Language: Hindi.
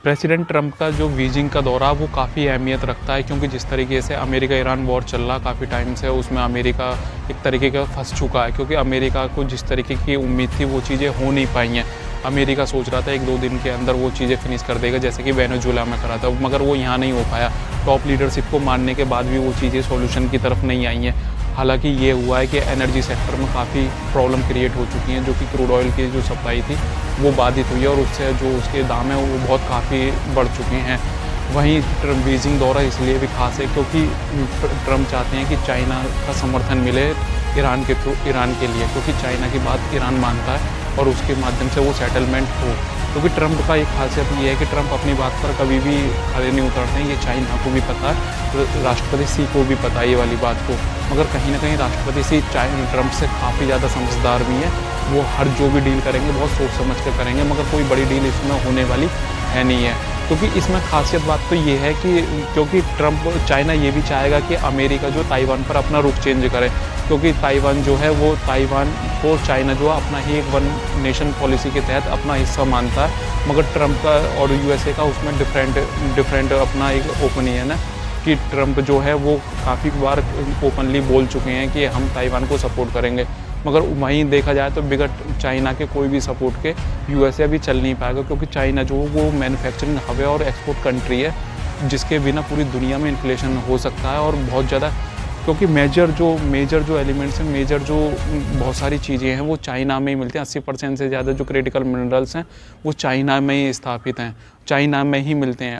प्रेसिडेंट ट्रंप का जो बीजिंग का दौरा वो काफ़ी अहमियत रखता है, क्योंकि जिस तरीके से अमेरिका ईरान वॉर चल रहा काफ़ी टाइम से, उसमें अमेरिका एक तरीके का फंस चुका है, क्योंकि अमेरिका को जिस तरीके की उम्मीद थी वो चीज़ें हो नहीं पाई हैं। अमेरिका सोच रहा था 1-2 दिन के अंदर वो चीज़ें फिनिश कर देगा, जैसे कि वेनेजुएला में करा था, मगर वो यहाँ नहीं हो पाया। टॉप लीडरशिप को मानने के बाद भी वो चीज़ें सॉल्यूशन की तरफ नहीं आई हैं। हालांकि ये हुआ है कि एनर्जी सेक्टर में काफ़ी प्रॉब्लम क्रिएट हो चुकी हैं, जो कि क्रूड ऑयल की जो सप्लाई थी वो बाधित हुई है, और उससे जो उसके दाम हैं वो बहुत काफ़ी बढ़ चुके हैं। वहीं बीजिंग दौरा इसलिए भी खास है क्योंकि ट्रंप चाहते हैं कि चाइना का समर्थन मिले ईरान के थ्रू, ईरान के लिए, क्योंकि चाइना की बात ईरान मानता है और उसके माध्यम से वो सेटलमेंट हो। क्योंकि ट्रंप का एक खासियत ये है कि ट्रंप अपनी बात पर कभी भी खड़े नहीं उतरते हैं, ये चाइना को भी पता है, राष्ट्रपति सी को भी पता है ये वाली बात को। मगर कहीं ना कहीं राष्ट्रपति सी ट्रंप से काफ़ी ज़्यादा समझदार भी है, वो हर जो भी डील करेंगे बहुत सोच समझ कर करेंगे, मगर कोई बड़ी डील इसमें होने वाली है नहीं है। क्योंकि इसमें खासियत बात तो ये है कि क्योंकि चाइना ये भी चाहेगा कि अमेरिका जो ताइवान पर अपना रुख चेंज करे, क्योंकि ताइवान जो है वो ताइवान को चाइना जो अपना ही एक वन नेशन पॉलिसी के तहत अपना हिस्सा मानता है, मगर ट्रंप का और यूएसए का उसमें डिफरेंट अपना एक ओपिनियन है कि ट्रंप जो है वो काफ़ी बार ओपनली बोल चुके हैं कि हम ताइवान को सपोर्ट करेंगे, मगर वहीं देखा जाए तो बिगड़ चाइना के कोई भी सपोर्ट के यूएसए भी चल नहीं पाएगा, क्योंकि चाइना जो वो मैन्युफैक्चरिंग हब है और एक्सपोर्ट कंट्री है, जिसके बिना पूरी दुनिया में इन्फ्लेशन हो सकता है और बहुत ज़्यादा, क्योंकि मेजर जो एलिमेंट्स हैं, मेजर जो बहुत सारी चीज़ें हैं वो चाइना में ही मिलती हैं। 80% से ज़्यादा जो क्रिटिकल मिनरल्स हैं वो चाइना में ही स्थापित हैं, चाइना में ही मिलते हैं।